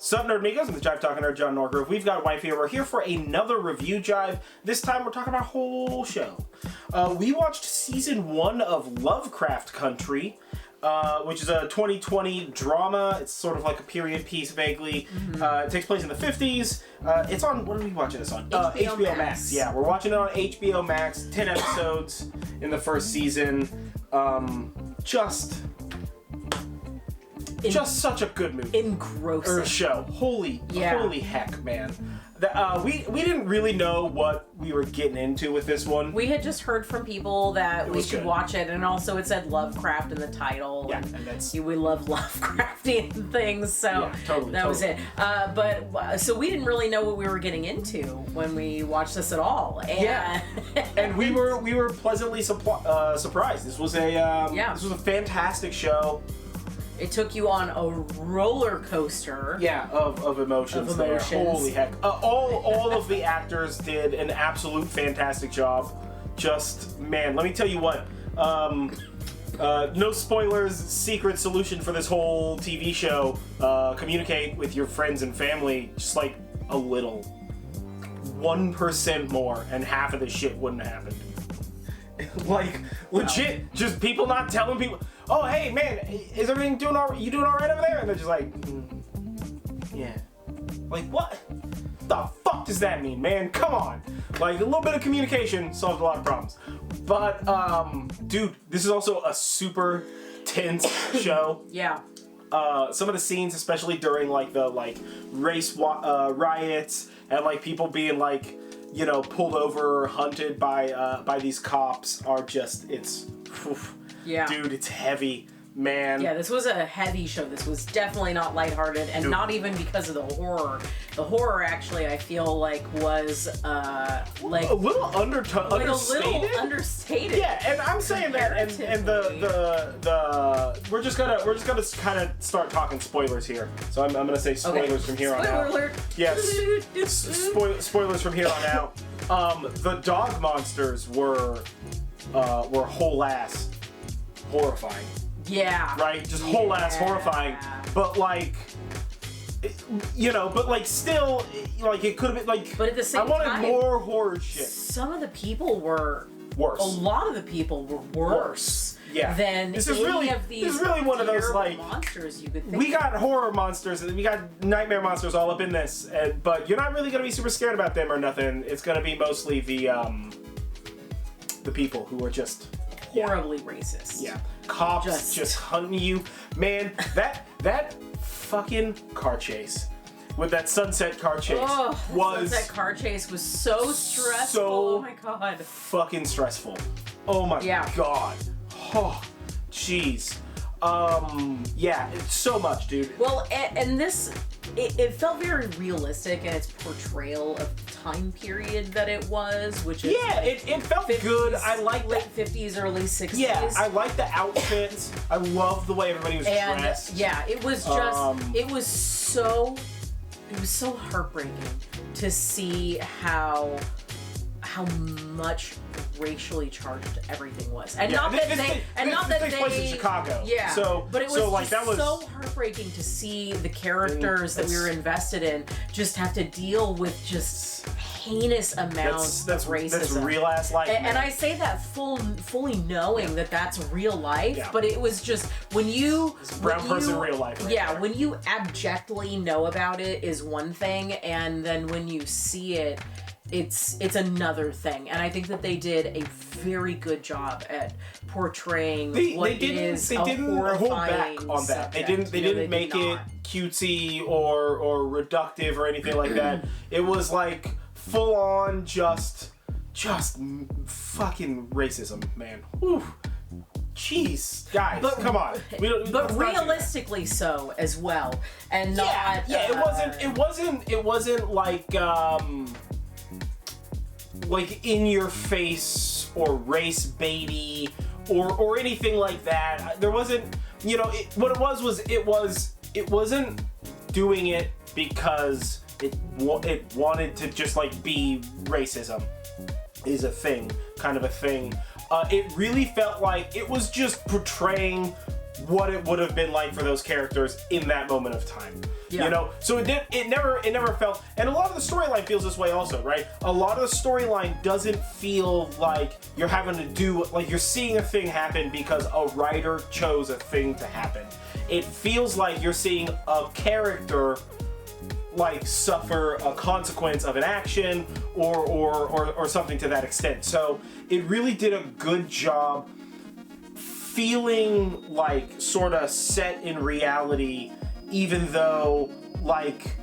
Sup, Nerdmigos, I'm the Jive Talking Nerd, John Norgrove. We've got Wife here. We're here for another review Jive. This time we're talking about a whole show. We watched season 1 of Lovecraft Country, which is a 2020 drama. It's sort of like a period piece, vaguely. It takes place in the 50s. It's on, what are we watching this on? HBO Max. Yeah, we're watching it on HBO Max. 10 episodes in the first season. Just such a good movie. Engrossing. Show. Holy heck, man. We didn't really know what we were getting into with this one. We had just heard from people that we should watch it, and also it said Lovecraft in the title. Yeah, and that's... We love Lovecraftian things, so yeah, totally, that was it. So we didn't really know what we were getting into when we watched this at all. And and we were pleasantly surprised. This was a fantastic show. It took you on a roller coaster. Yeah, of emotions. There. Holy heck. All of the actors did an absolute fantastic job. Just, man, let me tell you what. No spoilers, secret solution for this whole TV show. Communicate with your friends and family just like a little. 1% more and half of this shit wouldn't have happened. Like, legit, just people not telling people, oh, hey, man, is everything doing all right? You doing all right over there? And they're just like, yeah. Like, what the fuck does that mean, man? Come on. Like, a little bit of communication solves a lot of problems. But, dude, this is also a super tense show. Yeah. Some of the scenes, especially during, like, the, like, race riots and, like, people being, like, you know, pulled over or hunted by these cops are just, it's, yeah. Dude, it's heavy, man. Yeah, this was a heavy show. This was definitely not lighthearted, and not even because of the horror. The horror, actually, I feel like was like a little understated. A little understated. Yeah, and I'm saying that, and the we're just gonna kind of start talking spoilers here. So I'm gonna say spoilers from here on out. Spoiler alert. Yes, spoilers from here on out. The dog monsters were whole ass horrifying. Yeah. Right? Just whole ass horrifying. But like, you know, but like still, like it could have been like. But at the same time, I wanted more horror shit. Some of the people were worse. A lot of the people were worse. Yeah. Than this is any really, of these this is really one of those like monsters you could think. We got horror monsters, we got nightmare monsters all up in this, but you're not really gonna be super scared about them or nothing. It's gonna be mostly the people who are just horribly racist. Yeah. Cops just hunting you. Man, that fucking car chase with that sunset car chase sunset car chase was so stressful. Oh my god. Fucking stressful. Oh my god. Oh, jeez. Yeah, it's so much, dude. Well, and this, it felt very realistic in its portrayal of the time period that it was, which is it felt 50s, good. I like late 50s, early 60s. Yeah, I like the outfits. I love the way everybody was dressed. Yeah, it was just, it was so heartbreaking to see how much racially charged everything was, and not that they takes place in Chicago. Yeah, so but it was like that was so heartbreaking to see the characters that we were invested in just have to deal with just heinous amounts of racism. That's real ass life. And I say that fully knowing that that's real life, but it was just when you brown person real life. Right there. When you abjectly know about it is one thing, and then when you see it. It's another thing, and I think that they did a very good job at portraying what is a horrifying hold back on that. Subject. They didn't make it cutesy or reductive or anything like that. It was like full on just fucking racism, man. Whew. Jeez, guys, come on. But realistically so as well, and not. It wasn't like in your face or race baity or anything like that. There wasn't, you know, what it wasn't doing it because it wanted to just like be racism is a thing, kind of a thing. It really felt like it was just portraying what it would have been like for those characters in that moment of time. You know, so it never felt, and a lot of the storyline feels this way also, right? A lot of the storyline doesn't feel like you're having to do, like you're seeing a thing happen because a writer chose a thing to happen. It feels like you're seeing a character like suffer a consequence of an action or something to that extent. So it really did a good job feeling like sort of set in reality, even though like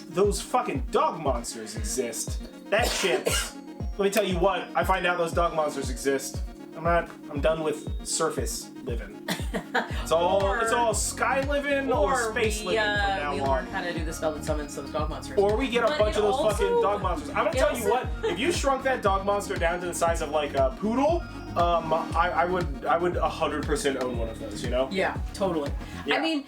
those fucking dog monsters exist. That shit. Let me tell you what, I find out those dog monsters exist. I'm done with surface living. It's all sky living or space living from now we on. learn how to do the spell that summons those dog monsters. Or we get a bunch of those also, fucking dog monsters. I'm gonna tell you what, if you shrunk that dog monster down to the size of like a poodle, I would 100% own one of those, you know? Yeah, totally. Yeah. I mean,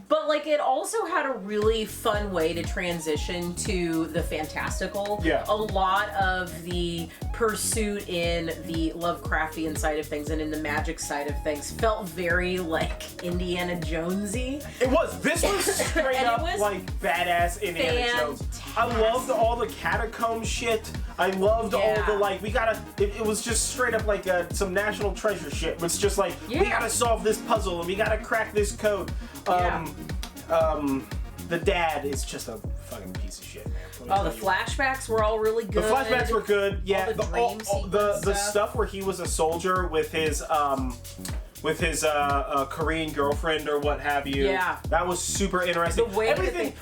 but like it also had a really fun way to transition to the fantastical. Yeah. A lot of the pursuit in the Lovecraftian side of things and in the magic side of things felt very like Indiana Jonesy. It was. This was straight up like badass Indiana Jones. I loved all the catacomb shit. I loved all the like, we gotta, it was just straight up like some National Treasure shit. It's just like, we gotta solve this puzzle and we gotta crack this code. The dad is just a fucking piece of shit, man. Oh, the flashbacks were all really good. The flashbacks were good. Yeah, all the stuff where he was a soldier with his Korean girlfriend or what have you. Yeah, that was super interesting. The way everything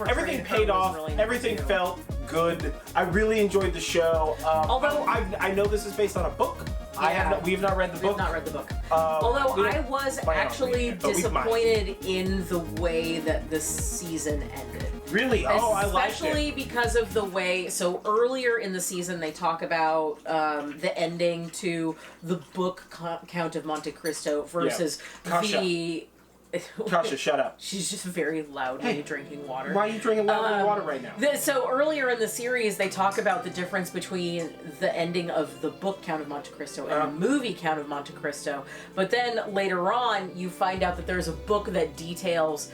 paid off. Really everything felt good. I really enjoyed the show. Although I know this is based on a book. We have not read the book. We've not read the book. Although I was actually disappointed in the way that the season ended. Really? Oh, I liked it. Especially because of the way, so earlier in the season they talk about the ending to the book Count of Monte Cristo versus the... Kasha, shut up. She's just very loudly drinking water. Why are you drinking loudly water right now? So earlier in the series, they talk about the difference between the ending of the book Count of Monte Cristo and the movie Count of Monte Cristo. But then later on, you find out that there's a book that details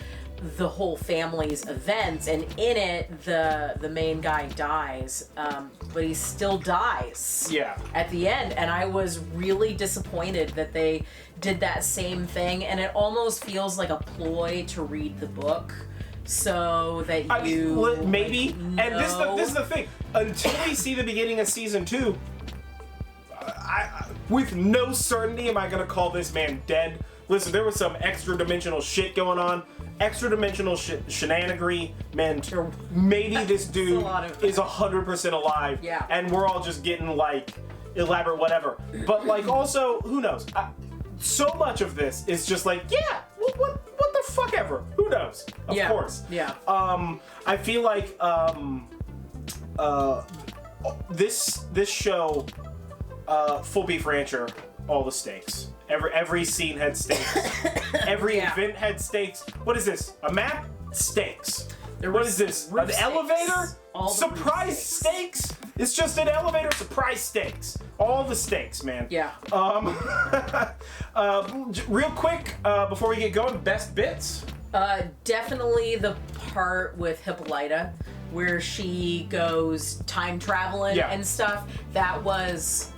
the whole family's events, and in it, the main guy dies, but he still dies at the end, and I was really disappointed that they did that same thing, and it almost feels like a ploy to read the book so that you maybe know. And this is the thing, until we see the beginning of season 2, with no certainty am I gonna call this man dead. Listen, there was some extra dimensional shit going on. Extra dimensional shenanigery meant maybe this dude is 100% alive. Yeah. And we're all just getting like elaborate whatever. But like also, who knows? So much of this is just like, what the fuck ever? Who knows? Of course. Yeah. I feel like this show, Full Beef Rancher, all the stakes. Every scene had stakes. Every event had stakes. What is this? A map? Stakes. What is this? An elevator? Surprise stakes? It's just an elevator. Surprise stakes. All the stakes, man. Yeah. Real quick, before we get going, best bits? Definitely the part with Hippolyta where she goes time traveling and stuff. That was...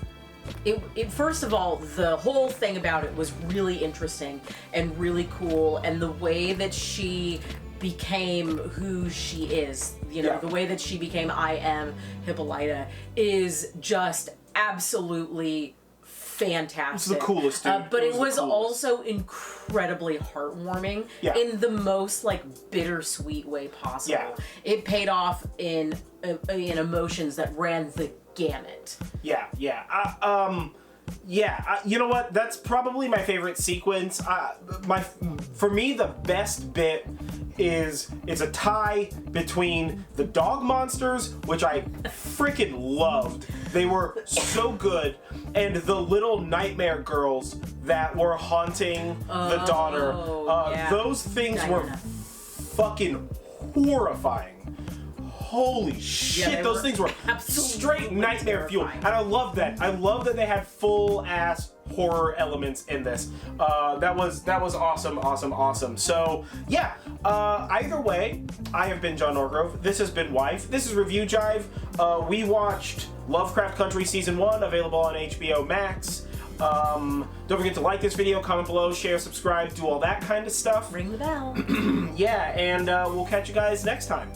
It first of all, the whole thing about it was really interesting and really cool, and the way that she became who she is, the way that she became I am Hippolyta is just absolutely fantastic. It's the coolest, dude. But it was also incredibly heartwarming in the most like bittersweet way possible. Yeah. It paid off in emotions that ran the gamut. You know what? That's probably my favorite sequence. For me, the best bit is a tie between the dog monsters, which I freaking loved. They were so good, and the little nightmare girls that were haunting the daughter. Those things were fucking horrifying. Holy shit, those things were straight nightmare fuel. And I love that. I love that they had full ass horror elements in this. That was awesome. So yeah, either way, I have been John Norgrove. This has been Wife. This is Review Jive. We watched Lovecraft Country Season 1, available on HBO Max. Don't forget to like this video, comment below, share, subscribe, do all that kind of stuff. Ring the bell. Yeah, and we'll catch you guys next time.